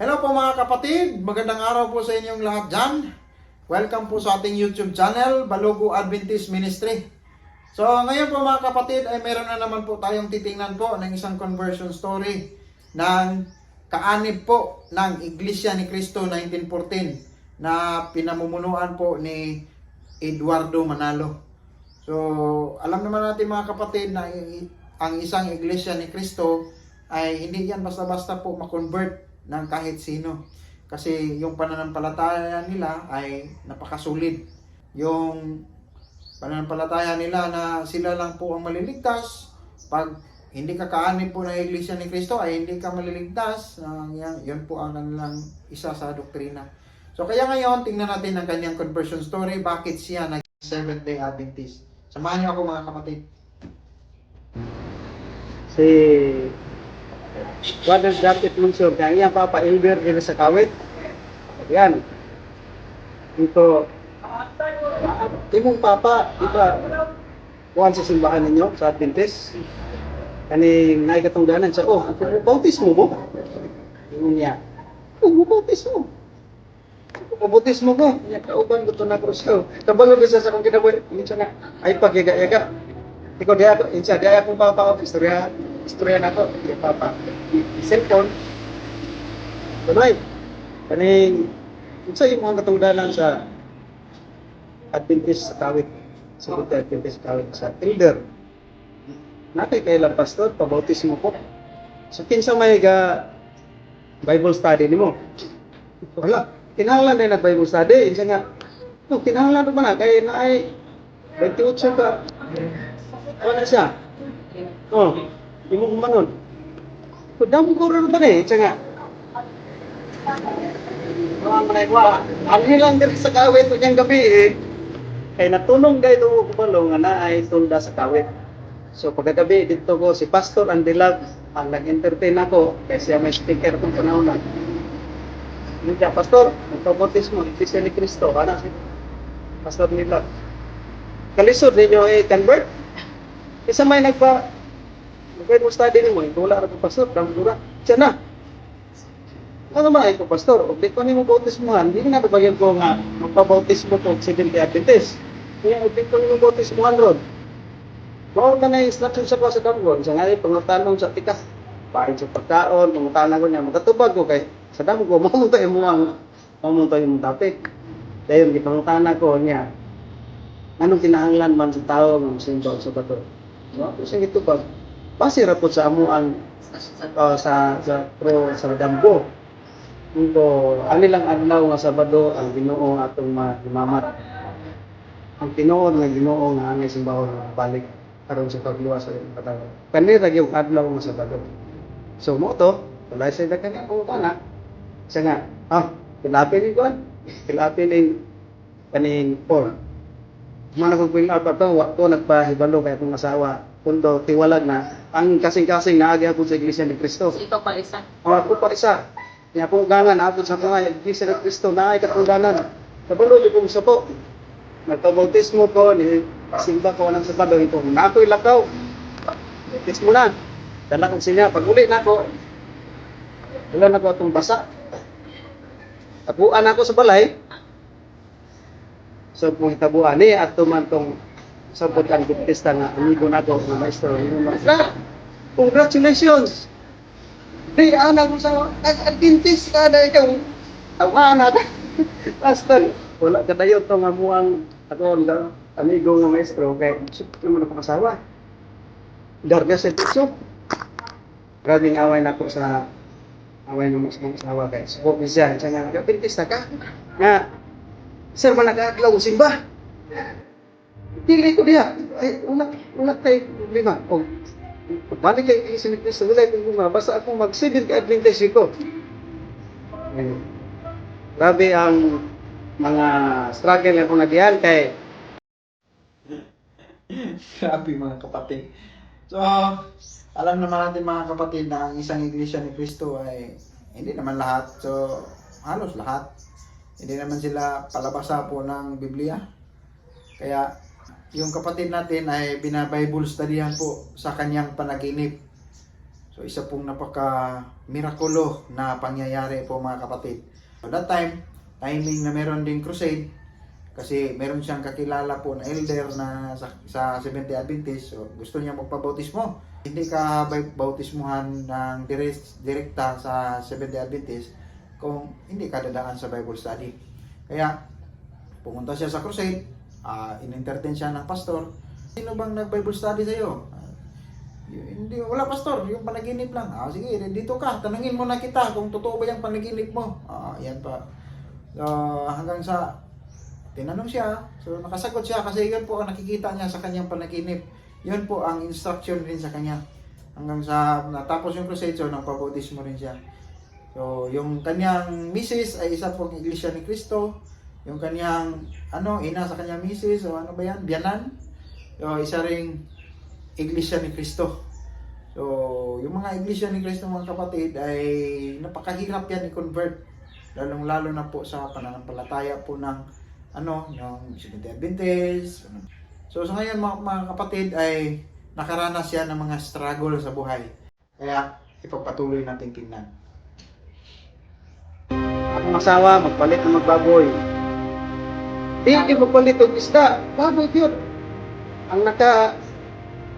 Hello po mga kapatid, magandang araw po sa inyong lahat dyan. Welcome po sa ating YouTube channel, Balogo Adventist Ministry. So ngayon po mga kapatid ay meron na naman po tayong titingnan po ng isang conversion story ng kaanib po ng Iglesia ni Cristo 1914 na pinamumunuan po ni Eduardo Manalo. So alam naman natin mga kapatid na ang isang Iglesia ni Cristo ay hindi yan basta-basta po makonvert ng kahit sino. Kasi yung pananampalataya nila ay napakasulit. Yung pananampalataya nila na sila lang po ang maliligtas. Pag hindi ka kaanib po ng Iglesia ni Cristo ay hindi ka maliligtas. Yun po ang kanilang isa sa doktrina. So kaya ngayon, tingnan natin ang kanyang conversion story. Bakit siya nag Seventh-day Adventist? Samahan niyo ako mga kapatid. Si Father David Munsur, kaya niya papa-elder din sa kawit. Yan. Ito, timong papa, iba, kuhan sa simbahan ninyo, sa Adventist. Kaning naikatungganan siya, bautismo mo? Yung niya, bautismo. Bautismo ko. Niya, kauban ko ito na krusyo. Kabalo ko siya sa kong kinabuhi. Minsan na, ay pag-yaga-yaga. Ikaw diya ako, diya akong papa ko, istorya na ako, di papa. Cellphone. Tunay. Kaning, sa yung mga katungdanan sa Adventist sa kawit. Sa Adventist sa kawit sa elder. Nakay kailang pastor, pabautismo ko. So, kinsa may Bible study ni mo? Wala. Kinahanglan din na Bible study. Insa nga, kinahanglan naman na, kaya na ay 28 ka. Wala siya. Imo kumanon. Damo ko rin ba eh, nga. Ang hilang din sa kawit ko niyang gabi kaya natulong kayo ito kumalo nga na ay tunda sa kawit. So pagkagabi dito ko si Pastor Andilag ang nag-entertain ako kaya siya may speaker kung panahon na. Hindi siya, Pastor, magpabotismo, Iglesia ni Cristo, si Pastor Andilag. Kalisod ninyo convert? Isa may Bible study ni mo, wala rin po pastor, damdura. Siya na. Ano man ay ko pastor, o di ko ni mo bautismuhan, hindi na bagyan ko nga magpabautismo ko Seventh-day Adventist. Kaya o di ko ni mo bautismuhan ron. Mao na na instruction sa klase damgon, sa ngayon pangutanong sa tika. Parin sa pagkaon, pangutanong ko niya, magkatubag ko kay sa damo ko, mamunta yung topic. Dahil pangutanong ko niya, anong kinahanglan man sa tao ng simbaw sa bato? Kasi ito ba? Base ra po sa amo ang sa sa damgo. Ito, ang nilang adlaw nga Sabado ang Ginoo atong imamat. Ang tinuod nga Ginoo nga ang simbahan balik karon sa pagluwas sa katawhan. Kanira yung adlaw nga Sabado. So mo to, wala sa dagan ang pana. Siya nga, kilapin ni kuan. Kilapin ni kaning Paul. Mana kung pwing out to, wakto nagpahibalo kay akong asawa. Kundo tiwalag na ang kasing-kasing naagi ako sa Iglesia ni Cristo. Ito pa isa. Ako pa isa. Kaya kung gangan ako sa mga Iglesia ni Cristo na ay katungganan. Kabalo di kong sapo. Nagpabautismo ko ni simba ko ng Sabado ito. Na ako ilakaw. Bautismo na. Dala kong sinya. Pag uli na ako, wala na ko itong basa. Tabuan ako sa balay. So kung tabuan ni at tuman tong sabot ang Adventista nga amigo na to ng maestro. Congratulations! Di anak mo sa Adventist ka na ikaw. Tawanan. Pastor, wala ka dayon to nga muang ako ang amigo ng maestro kay sulit mo na pakasawa. Darga sa tiso. Grabing away na ako sa away ng mga asawa kay subok siya. Siya nga, Adventista ka? Nga, sir, manag-aaglaw simba. Dili ko diha. Ay, una tayo problema. O, balik kayo sinignis sa gulay kung basta ako mag-7 ka Adventist ko. Grabe ang mga struggle na kung nadihan kay Grabe mga kapatid. So, alam naman natin mga kapatid na ang isang Iglesia ni Cristo ay hindi naman lahat. So, halos lahat. Hindi naman sila palabasa po ng Biblia. Kaya, yung kapatid natin ay bina-Bible studyhan po sa kanyang panaginip. So isa pong napaka-mirakulo na pangyayari po mga kapatid. So that time, timing na meron din crusade, kasi meron siyang kakilala po na elder na sa Seventh-day Adventist. So gusto niya magpabautismo. Hindi ka bautismuhan ng direkta sa Seventh-day Adventist kung hindi ka dadaan sa Bible study. Kaya pumunta siya sa crusade, in-entertain siya ng pastor. Sino bang nag-Bible study sa iyo? Hindi, wala pastor, yung panaginip lang. Sige, dito ka, tanungin mo na kita kung totoo ba yung panaginip mo. Yan pa. Hanggang sa tinanong siya, so nakasagot siya kasi yun po ang nakikita niya sa kanyang panaginip. Yun po ang instruction rin sa kanya. Hanggang sa natapos yung crusade, so nagpabautismo rin siya. So yung kanyang misis ay isa pong Iglesia ni Cristo. Yung kanyang ina sa kanyang misis, o ano ba yan, biyanan. So isa ring Iglesia ni Cristo. So, yung mga Iglesia ni Cristo mga kapatid ay napakahirap yan i-convert. Lalong-lalo na po sa pananampalataya po ng ng Seventh-day Adventist. So, sa ngayon mga kapatid ay nakaranas yan ng mga struggle sa buhay. Kaya, ipagpatuloy natin tingnan. Ang asawa, magpalit ng magbaboy. Hindi magpalit ng isda. Baboy yun. Ang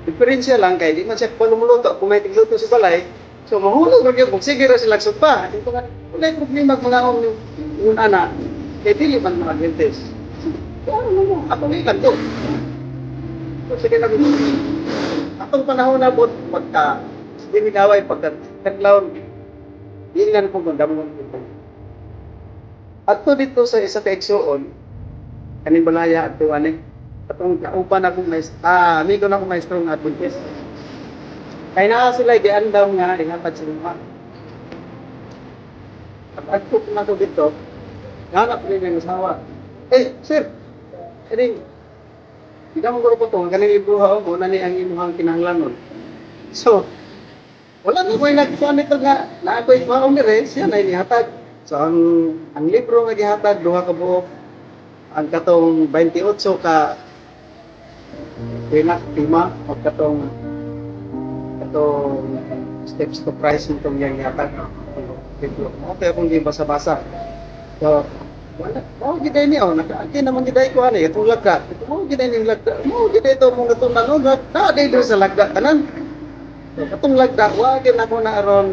diferensya lang kay di man siya palumuluto kung may tigluto sa balay, so mahulog ra gyud sige ra sila sugpa. Ito nga wala problema mga yung anak kay dili man mga Adventist. Ano mo ako ni kanto. So sige lang. Atong panahon na bot pagka di minaway pagka taglaw dili na po gandamon ito. Ato dito sa isa ka igsoon kaning balaya ato ani atong kaupan akong amigo na akong maestro ng Adventist. Kaya na sila giandam nga ingapat sa luma. Pag-agpok na ko dito, nanap rin yung asawa. Sir, hindi mo ko po ito, galing ibuha ako, na ni ang inuhang kinahanglanon. So, wala na ko yung nagpuan nito nga, na ako ibuha ni Res, yan ay nihatag. So, ang libro nga gihatag, duha ka buok, ang katong 28 ka tema o katong steps to Christ nitong yang yata. Okay akong di basa-basa. So, wala. Mao giday ni nakaagi naman giday ko ani itong lagda. Mao giday ning lagda. Mao giday to mong natunan na day sa lagda tanan. So, katong lagda wa gyud ako na aron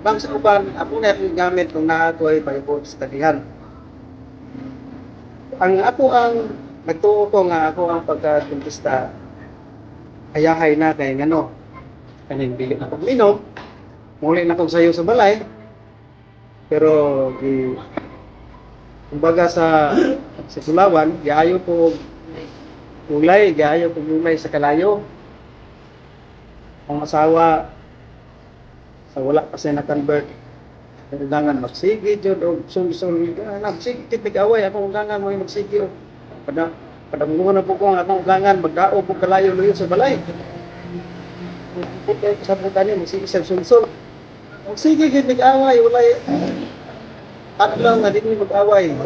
bang sa uban ako na akong gamit kung naa ko ay Bible studyhan. Ang nagtuo ko nga ako ang pagka-dentista ayahay na kay ngano kaning dili na kog minom muli na kog sayo sa balay pero kumbaga sa Sulawan giayo ko ulay sa kalayo ang asawa sa wala pa siya na-convert kailangan magsige jud og sul-sul nagsige tig-away ako kailangan mo magsige og padamgo na po ko ang atong ulangan magdao po kalayo luyo sa balay. Sa puta niya magsige sa sul-sul. Magsige gid nag-away walay atlaw nga dinhi mag-away.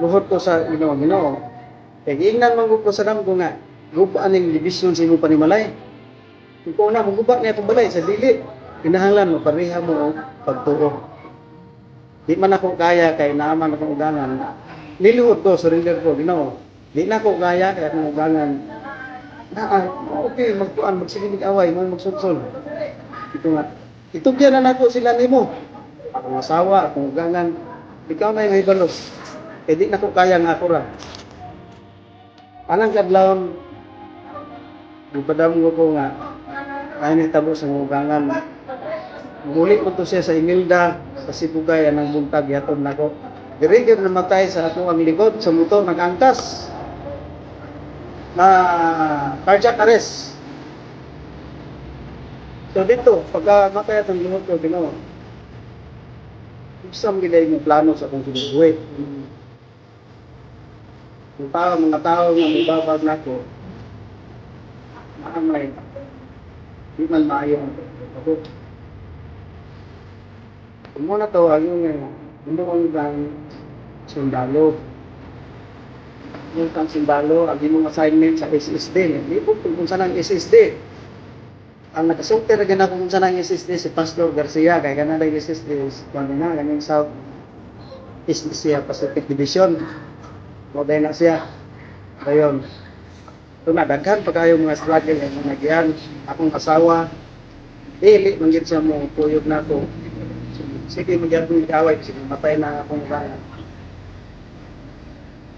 Luhod ko sa Ginoo. Kay giingnan man ko sa damgo nga gubaan ning division sa imo panimalay. Ikaw na magubak niya itong balay sa dili. Kinahanglan mo pareha mo og pagtuo. Di man ako kaya kay naaman akong ugangan. Niluhod ko, surrender ko, Ginoo. Di na ako kaya kay akong ugangan. Okay, magsigilig away, magsudsol. Ito nga. Itugyan na nako sila nimo. Akong asawa, akong ugangan. Ikaw na yung may balos. Kaya di na ako kaya nga ako ra. Anang kadlawon, ipadam ko nga, ay nitabo sa ugangan. Muli ko to siya sa Imelda, sa Sibugay, anang buntag, yaton nako. Dirigid namatay sa atong ang likod sa motor nag-angkas na cardiac arrest. So dito, pagka matay atong likod ko, Ginoo, isang gilay ng plano sa akong kinuwi. Mga tao nga mababag na ko, maamay, di man maayo ako. Kung muna to, hindi ko yung sundalo. Yung kang sundalo, ang imong assignment sa SSD. Hindi po kung saan ang SSD. ang nakasulti ra gina kung saan ang SSD si Pastor Garcia kay kana lang SSD is kuno na ganing South East Asia Pacific Division. Mo na siya. Dayon. Ito na daghan pa kayo mga struggle ang nagyan. Akong asawa dili man gid siya mo tuyog na ko. Sige magyapon gaway sige matay na akong bana.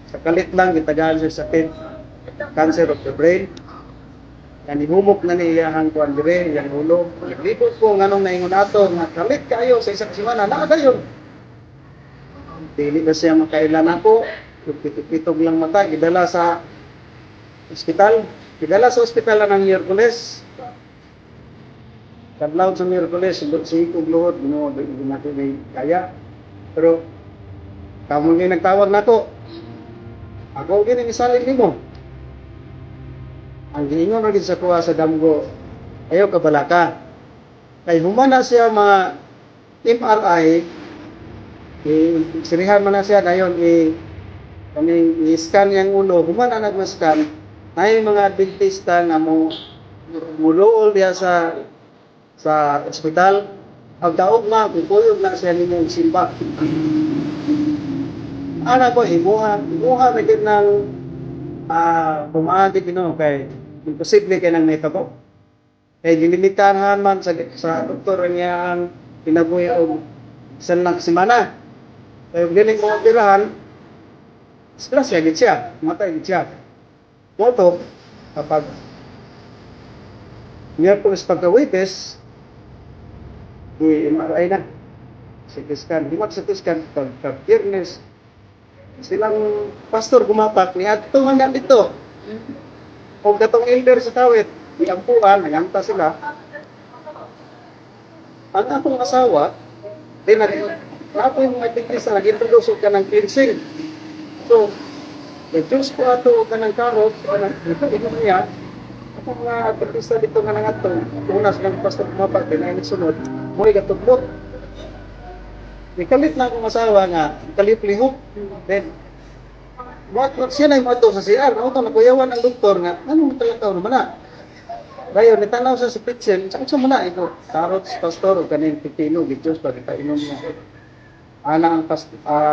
Sa kalit lang gitagaan siya sakit cancer of the brain. Yan ihumok na niya ang kuan dire, yang ulo. Naglibot ko nganong naingon ato nga kalit kayo sa isang semana na dayon. Dili na siya makailan ako. Pitog lang mata gidala sa ospital. Gidala sa ospital ng Miyerkules. Kadlaw sa Miyerkules, si ikog luhod, no, hindi natin may kaya. Pero kamo nga nagtawag nako. Ako gini misalin nimo. Ang giingon ra gid sa kuha sa damgo, ayaw ka balaka. Kay humana siya mga MRI, sirihan man na siya dayon kami i-scan yang ulo, humana nag-scan. Nay mga adventista nga mo muluol diya sa ospital. Ang daog kung kuyog na siya ninyong simba. Ana ko imuha na gid ng bumaagi Ginoo kay imposible kay nang nahitabo. Kay gilimitahan man sa doktor niya ang pinabuhi og isang lang semana. Kay giling mo operahan, stress ya gid siya, matay gid siya. Moto kapag Miyerkules pagka-Webes, MRI na. CT scan, di CT scan pag-Biyernes. Silang pastor gumapak ni adto man dito. Og katong elder sa Kawit, iampuan, naganta sila. Ang akong asawa, din na ako yung adventista, nag-introduce ka ng cleansing. So, nag-choose ko ato ka ng karot, ino niya, ako mga adventista dito nga nangato, una silang pastor gumapak, din na sunod, mo'y gatubot. Ikalit na akong asawa nga, kalip-lihok. Then, siya na yung ato sa CR. Ako ito, nakuyawan ang doktor nga, anong talakaw naman na? Dayon, nitanaw sa pitchen, saan siya muna ito? Carrots, pastor, o kanin pipino, gidyos, pagkita inom niya. Ana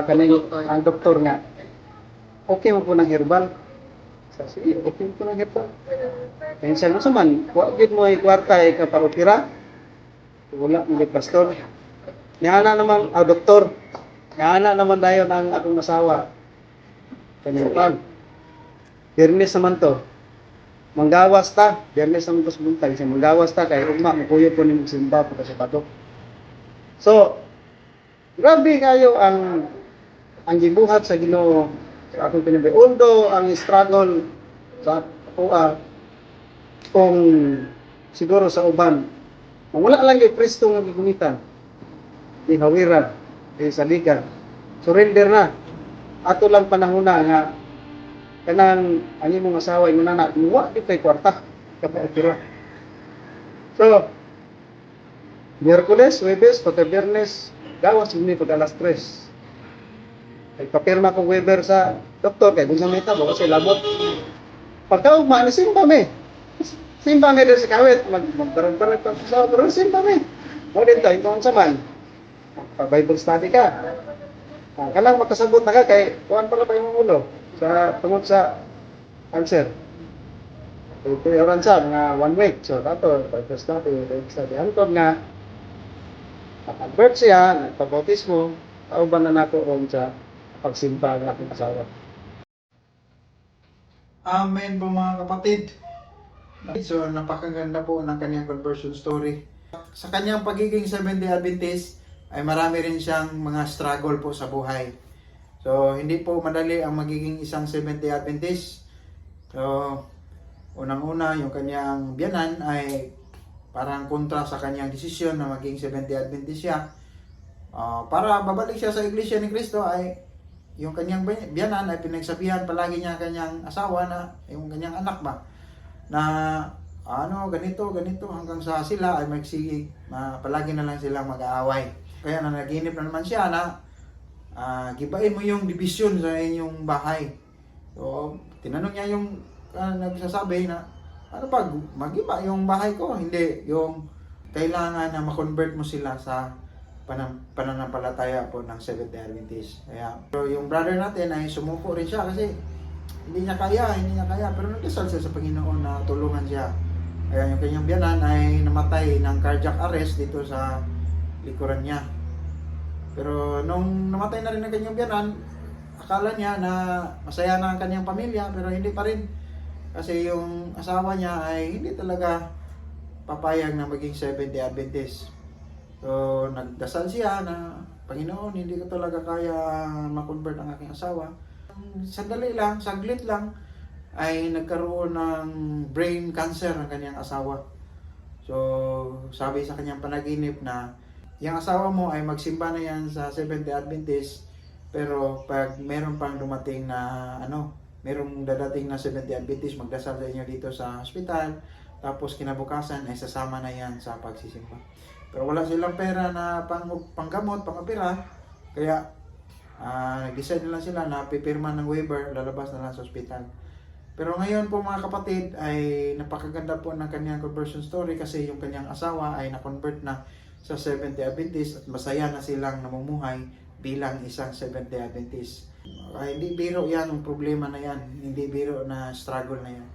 kanin ang doktor nga, okay mo po ng herbal. Sige, okay mo po ng herbal. Kaya siya, nasa man, wagid mo ay kwarta ay kapaupira. Wala, mga pastor. Nyana naman, doktor. Nyana naman dayon ang akong asawa. Kanina. Biyernes naman to. Manggawas ta. Biyernes naman to sa buntag. Manggawas ta kay ugma mukuyo po ni simba po sa padok. So, grabe kayo ang gibuhat sa Ginoo sa akong pinabay. Although ang struggle sa ako kung siguro sa uban, wala lang kay Kristo nga gigumitan. Ihawiran, saligan, surrender na. Ato lang panahon na nga kanang ang imong asawa ingon na muwa di kay kwarta kapag so Miyerkules, Huwebes, Biyernes, gawas mi pag alas 3. Ay papirma ko Weber sa doktor kay kung may tabo kasi labot. Pagkaugma ni simba mi. Simba mi sa Kawit magbarang-barang pa sa pero simba mi. Mo dito imo sa man. Bible study ka. Kanang makasagot na ka kay kuan para pa imong ulo sa tungod sa cancer. Ito yung sa mga 1 week. So, dato, Bible study. Antod nga, pag-birth siya, nagpabautismo, kauban na nako ron sa pagsimpa ng aking asawa. Amen po mga kapatid. So, napakaganda po ng kanyang conversion story. Sa kanyang pagiging Seventh-day Adventist, ay marami rin siyang mga struggle po sa buhay. So, hindi po madali ang magiging isang Seventh-day Adventist. So, unang-una, yung kanyang biyanan ay parang kontra sa kanyang desisyon na maging Seventh-day Adventist siya. Para babalik siya sa Iglesia ni Cristo ay yung kanyang biyanan ay pinagsabihan palagi niya kanyang asawa na yung kanyang anak ba na ganito hanggang sa sila ay magsige palagi na lang silang mag-aaway. Kaya na naginip na naman siya na gibain mo yung division sa inyong bahay. So tinanong niya yung nagsasabi na ano ba, mag-iba yung bahay ko. Hindi, yung kailangan na ma-convert mo sila sa pananampalataya po ng Seventh Day Adventist. Kaya, pero yung brother natin ay sumuko rin siya kasi hindi niya kaya, pero nagdasal siya sa Panginoon na tulungan siya. Kaya yung kanyang biyanan ay namatay ng cardiac arrest dito sa likuran niya. Pero nung namatay na rin ang kanyang biyanan, akala niya na masaya na ang kanyang pamilya, pero hindi pa rin. Kasi yung asawa niya ay hindi talaga papayag na maging Seventh Day Adventist. So, nagdasal siya na, Panginoon, hindi ko talaga kaya ma-convert ang aking asawa. Sandali lang, saglit lang, ay nagkaroon ng brain cancer ang kanyang asawa. So, sabi sa kanyang panaginip na, yung asawa mo ay magsimba na yan sa Seventh Day Adventist, pero pag meron pang dumating na, merong dadating na Seventh Day Adventist, magdasal sa inyo dito sa hospital, tapos kinabukasan ay sasama na yan sa pagsisimba. Pero wala silang pera na panggamot, pang-opera, kaya nag-decide na lang sila na pipirma ng waiver, lalabas na lang sa hospital. Pero ngayon po mga kapatid ay napakaganda po ng kanyang conversion story kasi yung kanyang asawa ay na-convert na sa Seventh Day Adventist at masaya na silang namumuhay bilang isang Seventh Day Adventist. Hindi biro yan, ang problema na yan, hindi biro na struggle na yan.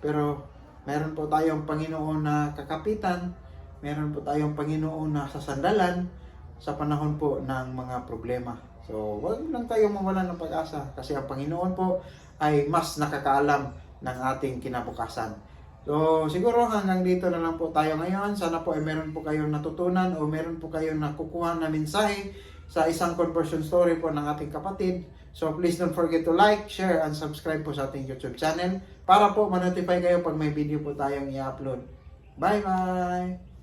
Pero meron po tayong Panginoon na kakapitan, meron po tayong Panginoon na sasandalan sa panahon po ng mga problema. So, wag lang tayong mawalan ng pag-asa kasi ang Panginoon po ay mas nakakaalam ng ating kinabukasan. So, siguro hanggang dito na lang po tayo ngayon. Sana po ay meron po kayong natutunan o meron po kayong nakukuha na mensahe sa isang conversion story po ng ating kapatid. So, please don't forget to like, share, and subscribe po sa ating YouTube channel para po ma-notify kayo pag may video po tayong i-upload. Bye-bye!